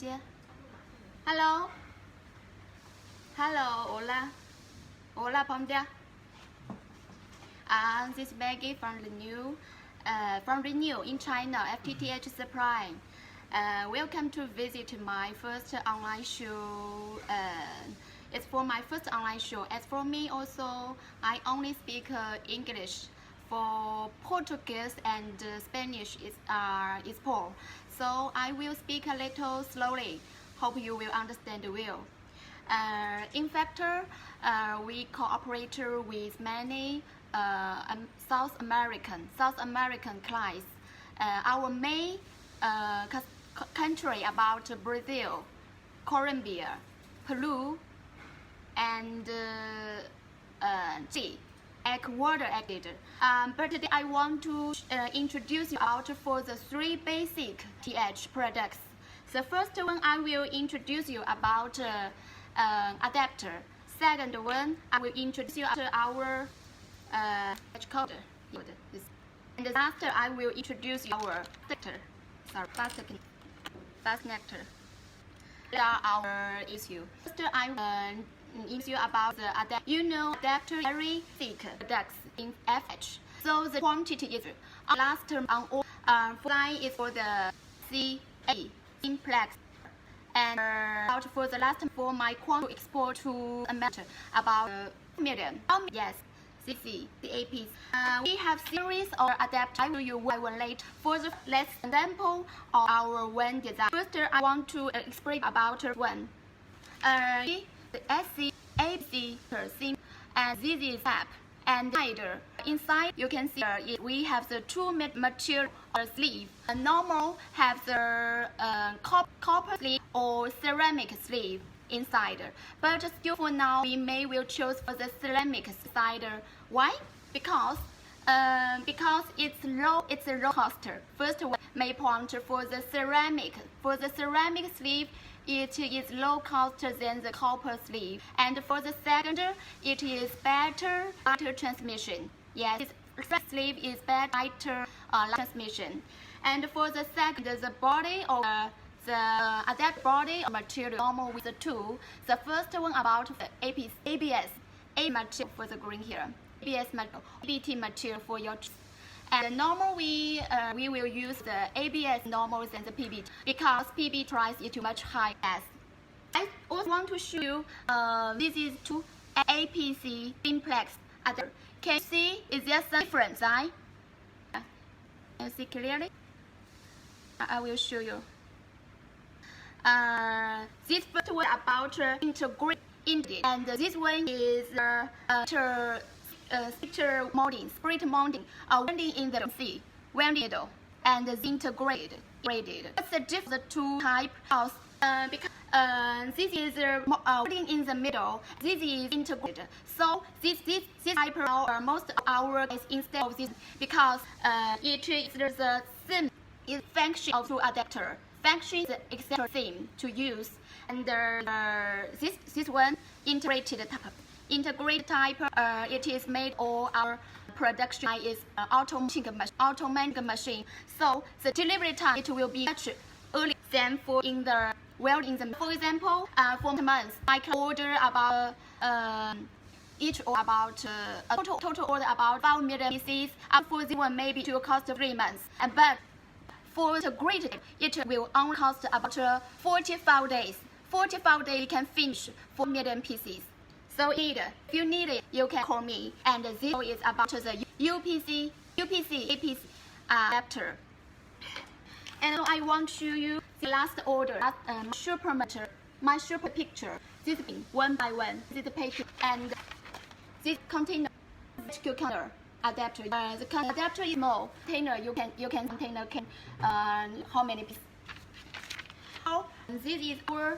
Hello. Hello, hola. Hola, Pomdia. This is Maggie from Renew in China, FTTH Supply. Welcome to visit my first online show. It's for my first online show. As for me also, I only speak English. For Portuguese and Spanish is poor. So I will speak a little slowly. Hope you will understand well. In fact, we cooperate with many South American clients. Our main country about Brazil, Colombia, Peru, and Ecuador added. But today I want to introduce you about for the three basic TH products. The first one I will introduce you about adapter. Second one I will introduce you about our patchcord. And the last I will introduce you our fast connector. These are our issue. First I will introduce you about the adapter. You know adapter very thick products in FH. So the quantity is last term on all line is for the CA simplex. And about for the last time for my quantity export to America about million. Yes, CC, CAP. We have series or adapter. I will use one later. For the let's example of our one design. First, I want to explain about one. The SC, ABC, sim, and this is app. And inside you can see we have the two material or sleeve. Normal have the copper sleeve or ceramic sleeve inside. But still for now we will choose for the ceramic side. Why? Because it's a low cost. First one may point for the ceramic. For the ceramic sleeve, it is low cost than the copper sleeve. And for the second, it is better transmission. Yes, the sleeve is better transmission. And for the second, the body or the adapt body material normal with the two. The first one about the ABS material for the green here. ABS material, BT material for your. And normal we will use the ABS normal than the PB because PB price is too much high as. I also want to show you this is two APC simplex adapter. Can you see is there some difference? Can you see clearly? I will show you. This first one about integrate and this one is split molding, welding in the C, welding needle, and integrated. What's the difference? The two type house because this is welding in the middle. This is integrated. So this type of most of our is instead of this because it is the same is function of the adapter. Function is extra theme to use, and this one integrated type. Integrated type, it is made all our production is automatic machine. So the delivery time it will be much earlier than for in the welding. For example, for months I can order about each or about total order about 5 million pieces. For this one maybe it will cost 3 months. But for the graded, it will only cost about 45 days. 45 days you can finish 4 million pieces. So if you need it, you can call me. And this is about the UPC APC adapter. And I want to show you the last order, my super picture. This is one by one. This is the picture and this container container adapter. The adapter is small. Container you can container how many pieces? This is for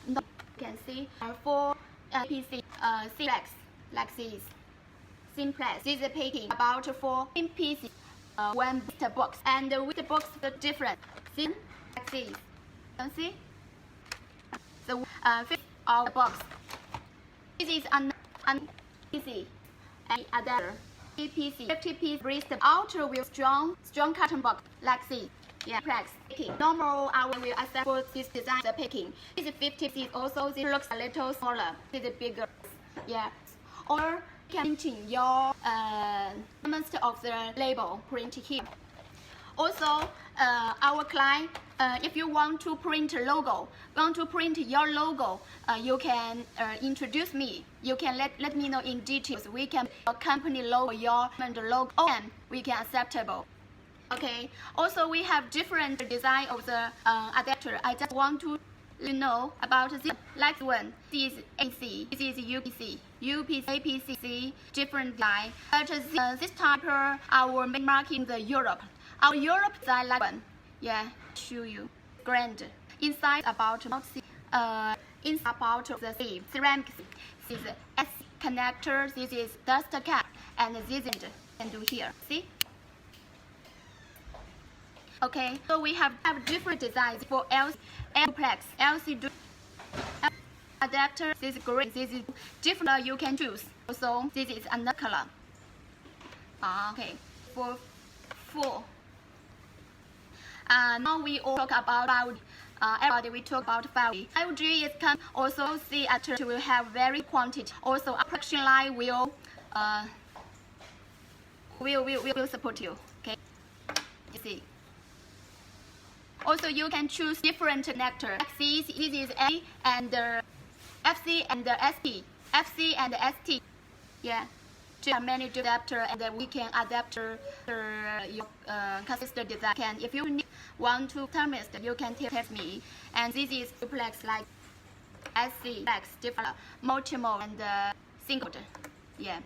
you can see for PC simplex like this. Simplex. This is packing about 4 pieces, one box, and with the box the different thin like this. You see the fit of the box. This is an PC and adapter. PC 50 piece wrist outer with strong cotton box like this. Yeah, duplex picking. Normal, I will accept for this design the picking. This is 50 is also, this looks a little smaller. This is bigger. Yeah. Or you can print your elements of the label, print here. Also, our client, if you want to print a logo, your logo, you can introduce me. You can let me know in details. We can your company logo, your logo, and we can acceptable. Okay. Also, we have different design of the adapter. I just want to know about this. Like one, this is AC, this is UPC, APC, different design. But this type our main market in the Europe. Our Europe design like one. Yeah, show you. Grand. Inside about inside about the sleeve. Ceramic. This is S connector. This is dust cap, and this is can do here. See. Okay, so we have different designs for duplex, LC adapter. This is green. This is different. You can choose. So this is another color. Okay, for four. Now we all talk about everybody we talk about 5G. 5G is can also see at will have very quantity. Also, our production line will support you. Okay, you see. Also, you can choose different connector. This is A and FC and ST. FC and ST. Yeah. There are many adapter, and we can adapt your custom design. If you want to customize, you can tell me. And this is duplex like SC, duplex, different, multiple and single. Yeah.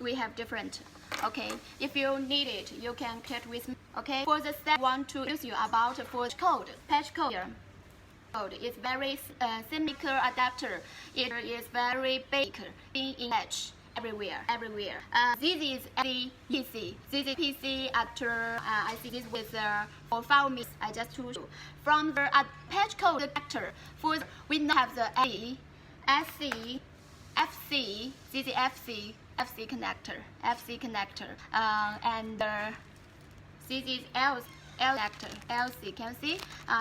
We have different. Okay, if you need it, you can get with me. Okay, for the step, I want to use you about for patchcord here. Code is very symmetrical adapter. It is very big in patch everywhere. This is PC. This is PC after I see this with for 5 minutes. I just told you from the patchcord adapter. For we now have the A, SC, FC. This is FC connector, and this is L connector, LC. Can you see?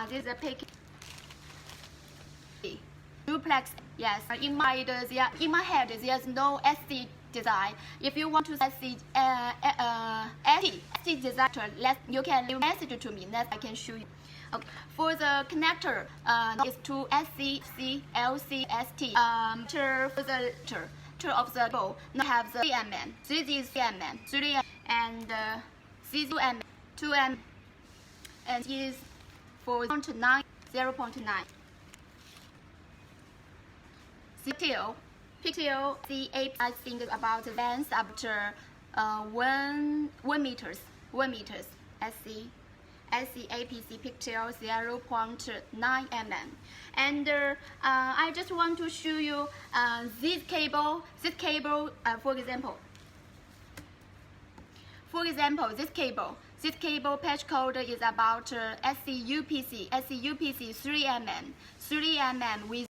This is a pick. Duplex. Yes. In my head, there's no SC design. If you want to SC design, you can leave message to me. That I can show you. Okay. For the connector, it's to SC, LC, ST. For the of the bowl, now have the 3 mm. This is 3 mm, 3 mm, and this is 2 mm, 2 mm, and this is for 0.9, 0.9. Pixel, I think about the length after 1 meters, SC APC pixel 0.9 mm. And I just want to show you this cable, for example, this cable patchcord is about SC UPC 3 mm with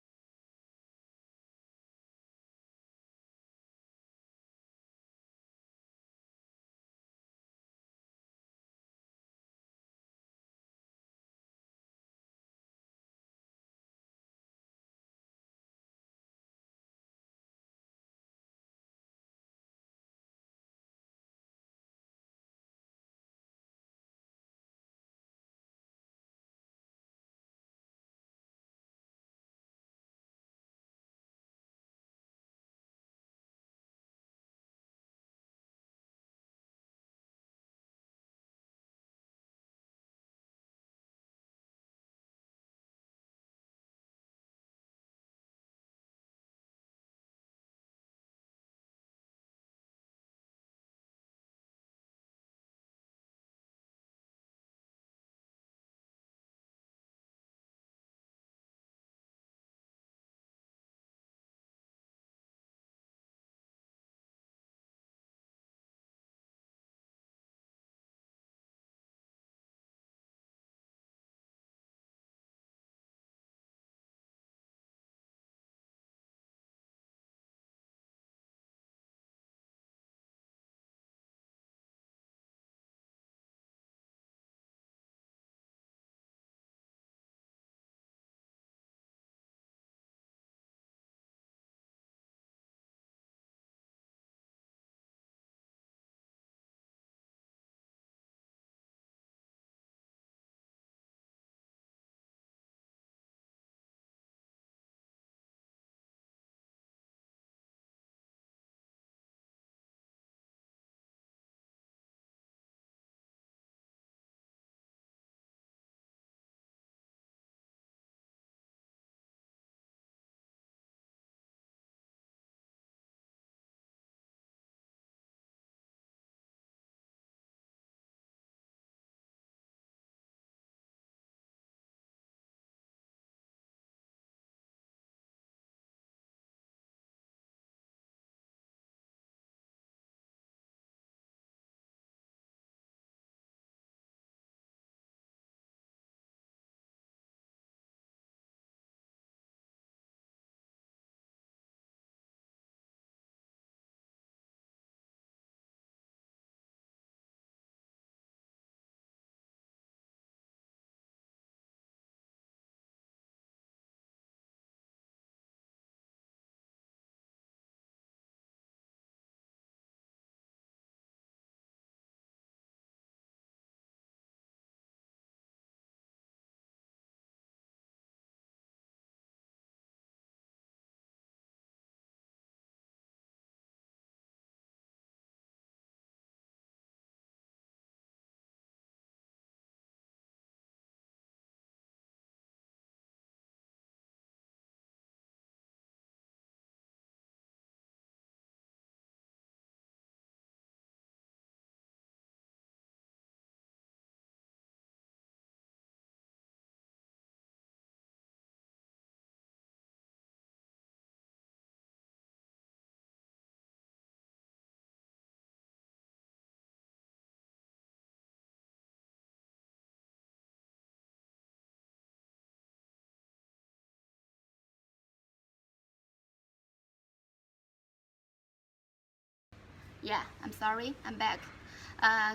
Yeah, I'm sorry, I'm back.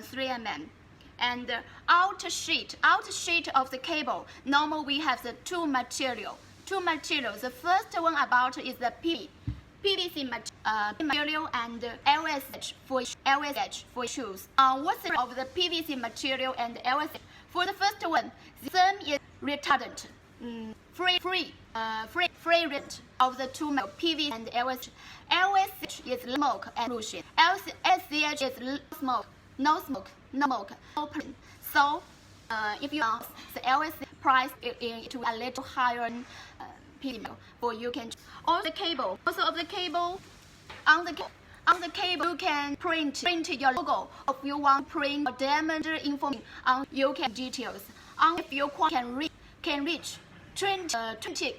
3 mm. And the outer sheet of the cable. Normal we have the two materials. The first one about is the PVC material and LSH for shoes. What's the of the PVC material and LSH? For the first one, the term is retardant. Free rate of the two metals, PVC and LSH. LSH is smoke and pollution. LSH is no smoke, open. So, if you want the LSH price to a little higher PVC, for you can also the cable. On the cable you can print your logo. If you want to print or damage information on you can details. If your quantity can reach 20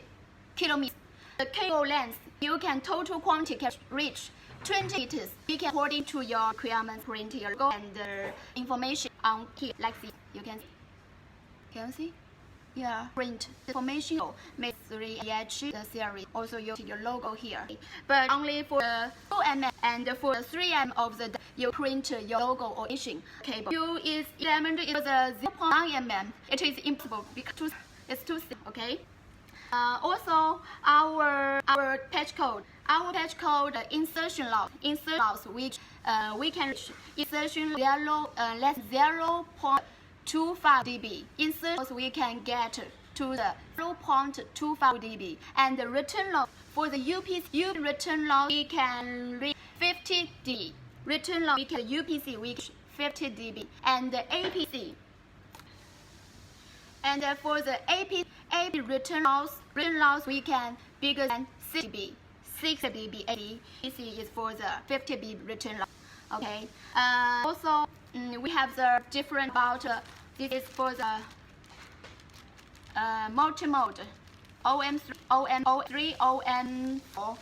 kilometers. The cable length you can total quantity can reach 20 meters. You can according to your requirements print your logo and the information on here like this. You can see. Yeah, print information make 3H the series. Also use your logo here, but only for the 2 mm and for the 3 mm of the you print your logo or etching cable. You is diameter is 0.9 mm. It is impossible because it's too thin. Okay. Also our patchcord. Our patchcord insertion loss which we can reach insertion less 0.25 dB. Insert we can get to the 0.25 dB, and the return loss for the UPC return loss we can reach 50 dB. Return loss we can UPC we reach 50 dB, and the APC. And for the AP return loss we can bigger than 6 dB. 6 dB APC is for the 50 dB return loss. Okay. Also we have the different about this is for the multi-mode OM3, OM4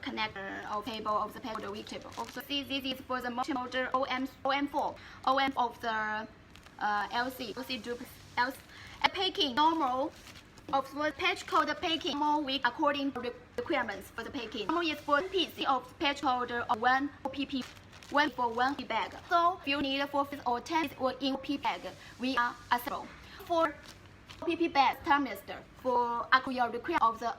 connector or cable of the cable weak cable. Also this is for the multi-mode OM4 of the LC duplex. Packing normal of the patchcord packing normal week according to the requirements for the packing. Normal is for 1 piece of patchcord or 1 OPP. 1 for 1 bag. So if you need 4 pieces or 10 or in OPP bag, we are acceptable. For OPP bag thermistor for your requirement of the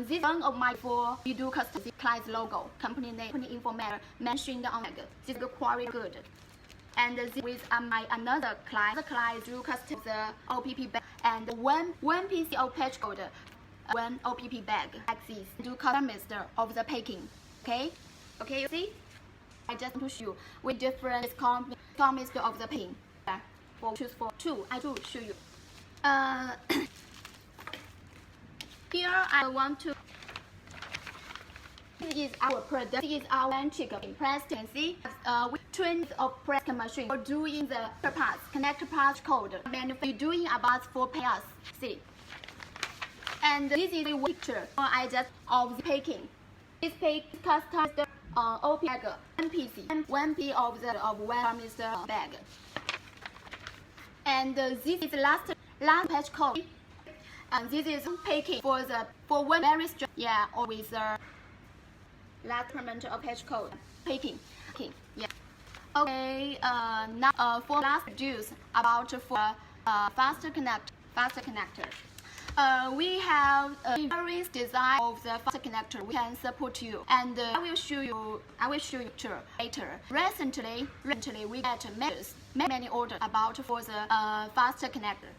this one of my for we do custom client's logo, company name, company information mentioned on bag. This is quite good. And this with my another client. The client do custom the OPP bag and one piece of patchcord, 1 OPP bag like this. Do thermistor of the packing. Okay, you see. I just want to show you with different thermistor of the packing. Choose for 2. I do show you. Here I want to. This is our product. This is our electric press. You can see with twins of press machine for doing the parts, connect parts code. Manufacturer doing about 4 pairs. See. And this is a picture. I just of the packing. This page customized OP bag, 1 piece, 1 piece of 1 thermistor bag. And this is last patchcord. And this is packing for one very strong, yeah, or with the last element of patchcord packing. Yeah. Okay. Now for last produce about for faster connector. We have various design of the faster connector. We can support you, and I will show you later. Recently we get many orders about for the faster connector.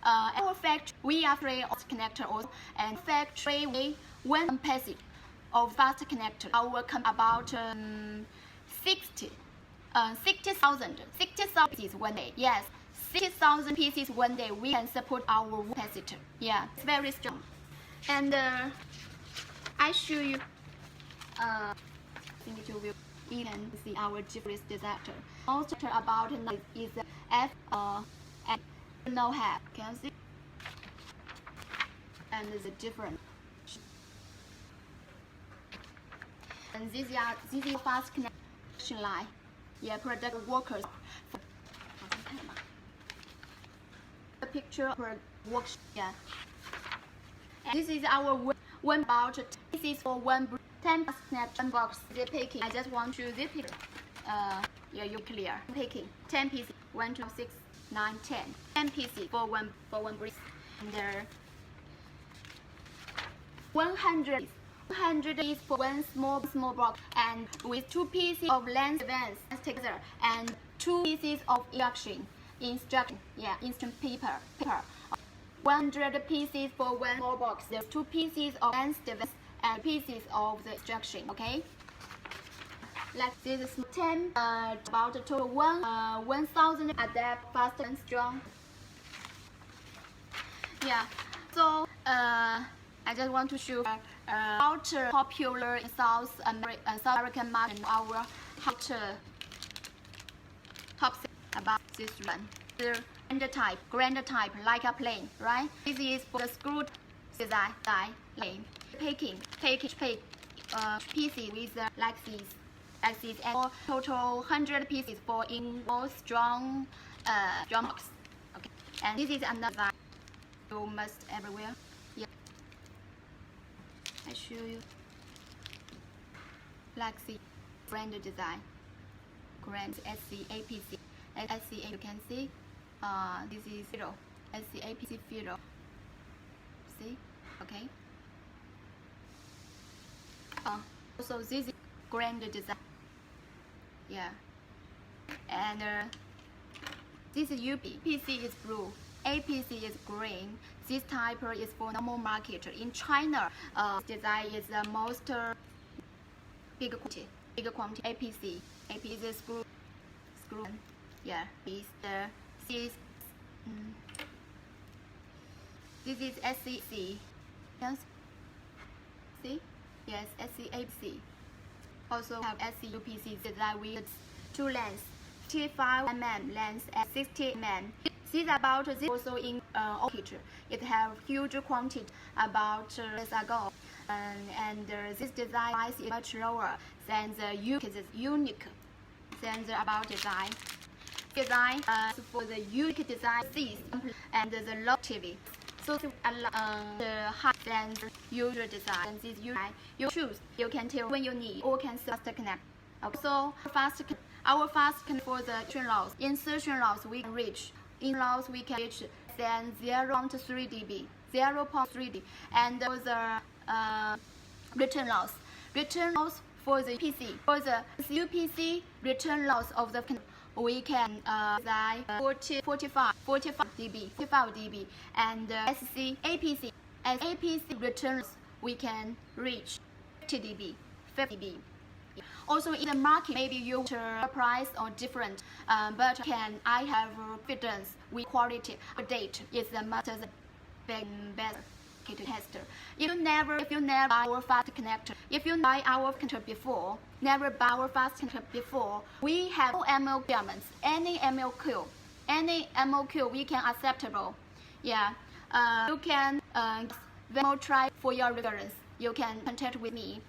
Our factory we are free of connector also, and factory we one passage of faster connector. Our about 60,000 pieces one day. Yes. 60,000 pieces one day we can support our capacitor. Yeah, it's very strong. And I show you. I think you will even see our different disaster. Most about is F no have. Can you see? And the different. And this is fast connection line. Yeah, product workers. The picture per workshop. Yeah. And this is our one about. This is for one 10 snap box zip packing. I just want to zip it. Yeah, you clear. Packing 10 pieces. 1, 2, 6, 9, 10. 10 pieces for one brief. And 100 is for one small box, and with 2 pieces of lens advance together and 2 pieces of instruction paper. 100 pieces for one small box. There's 2 pieces of lens advance and pieces of the instruction. Okay. Like this is 10, about a total 1,000 adapt, fast and strong. Yeah. So I just want to show how popular in South American market our top about this one. The grand type like a plane, right? This is for the screw design, packing pieces with like this, and total 100 pieces for in all strong box. Okay, and this is another design almost everywhere. Yeah, I show you like the brand design, grand SCAPC. SCA you can see. This is fiddle, SCAPC fiddle. See, okay. Also this is grand design. Yeah, and this is UPC is blue, APC is green. This type is for normal market. In China, design is the most big quantity. APC is screw. Yeah, this is SCC. Yes. See? Yes, SCAPC. Also have SCUPC design with 2 lens, 55 mm lens and 60 mm. This about this also in orchid. It have huge quantity about years ago, and this design price is much lower than the unique than the about design. For the unique design and the low TV. So the high than the usual design. And this you choose. You can tell when you need or can fast connect. So our fast connect for the insertion loss we can reach. In loss we can reach than 0.3 dB, 0.3 dB, and for the return loss for the PC, for the UPC return loss of the we can design 45 dB, and APC returns we can reach 50 dB. Also in the market, maybe your price or different, but I have confidence with quality update is the much better tester. If you never buy our fast connector, if you buy our connector before, never buy our fast connector before, we have no MOQ elements, any MOQ we can acceptable. Yeah, you can try for your reference. You can contact with me.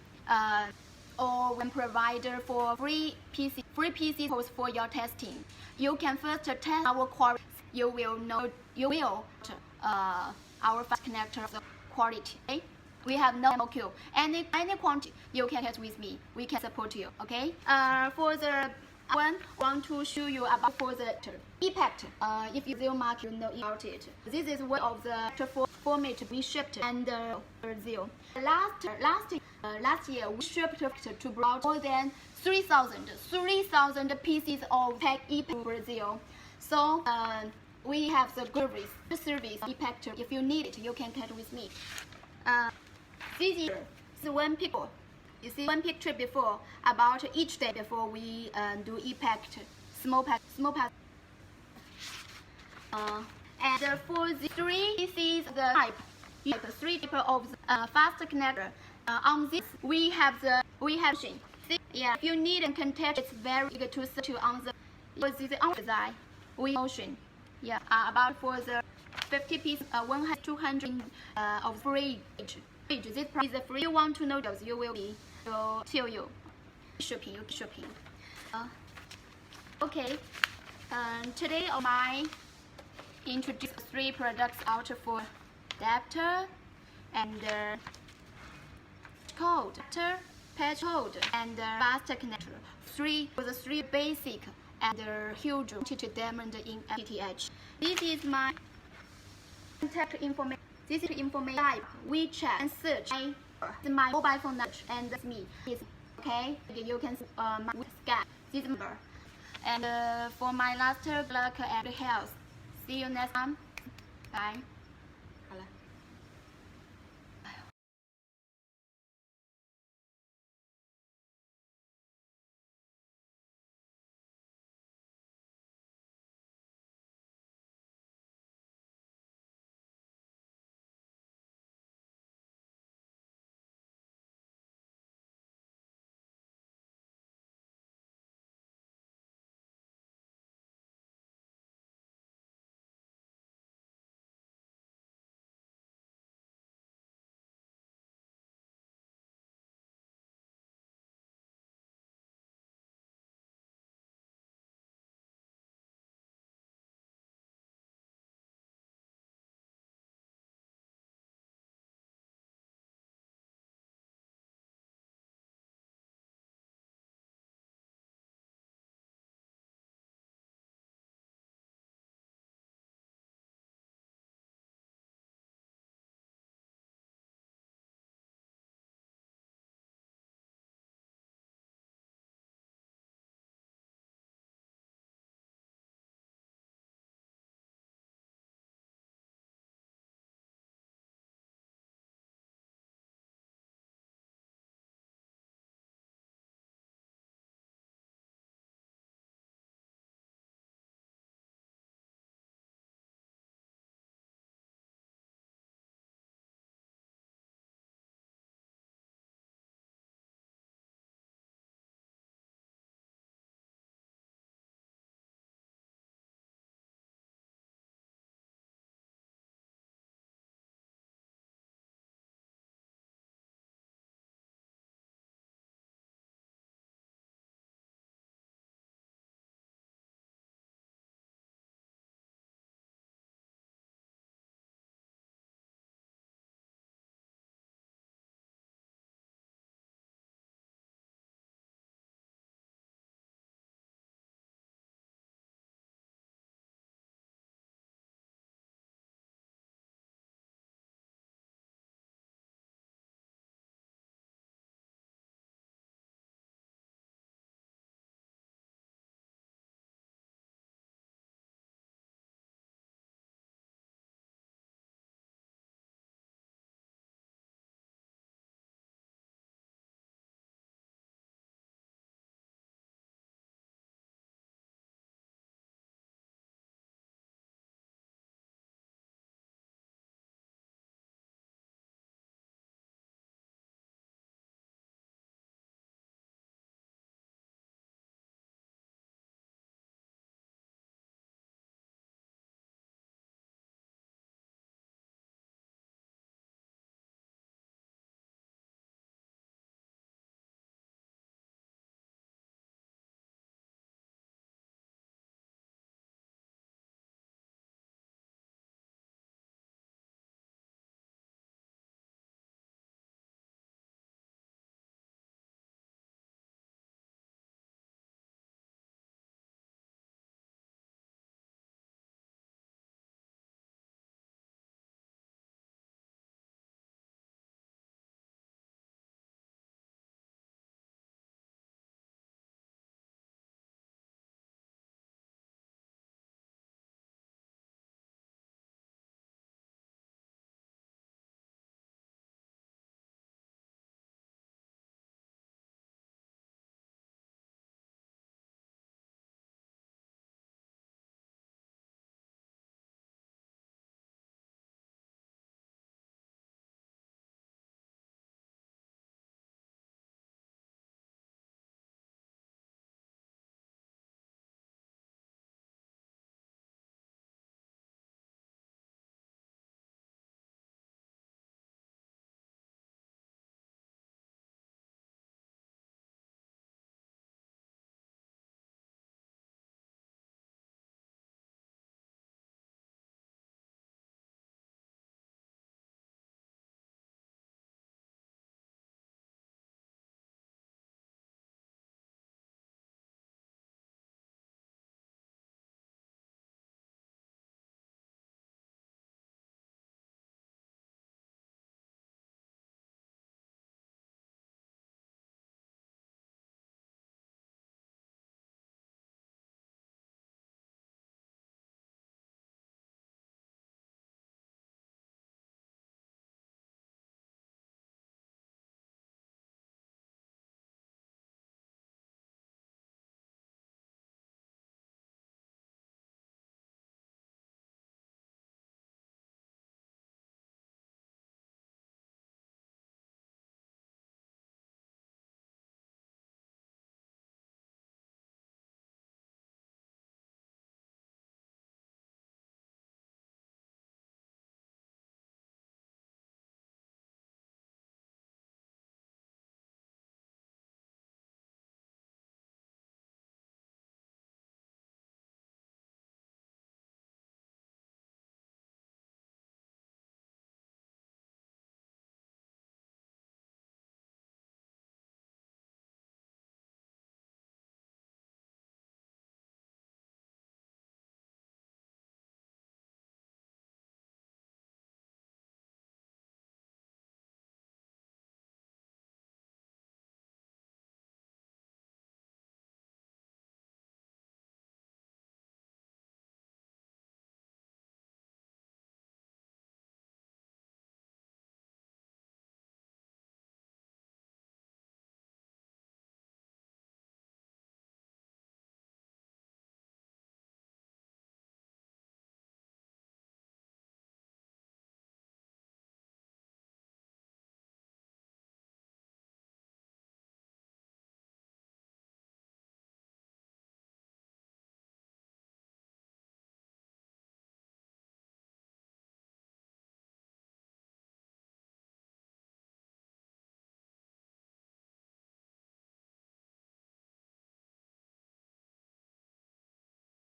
Or when provider for free PC for your testing. You can first test our quality. You will our fast connector quality. Okay? We have no MOQ. Any quantity you can test with me. We can support you. Okay. For the one, want to show you about for the impact. If you zero mark, you know about it. This is one of the format we shipped and zero. Last year we shipped to more than 3,000 pieces of pack impact to Brazil. So we have the service impact. If you need it, you can contact with me. This year is one picture. You see one picture before about each day before we do impact small pack. And for the 3 pieces the type 3 type of fast connector. On this we have machine. Yeah, if you need and contact, it's very easy to search on the design. We motion. Yeah, about for the 50 piece, 100, 200 of free. This price is free. You want to know those, you will be tell you shipping. Okay. Today I introduce 3 products out for adapter and code patchcord and fast connector. The three basic and huge diamond in FTTH. This is my contact information. This is information type, WeChat, and search. This is my mobile phone number, and that's me. Okay, you can scan this number. And for my last luck and health. See you next time. Bye.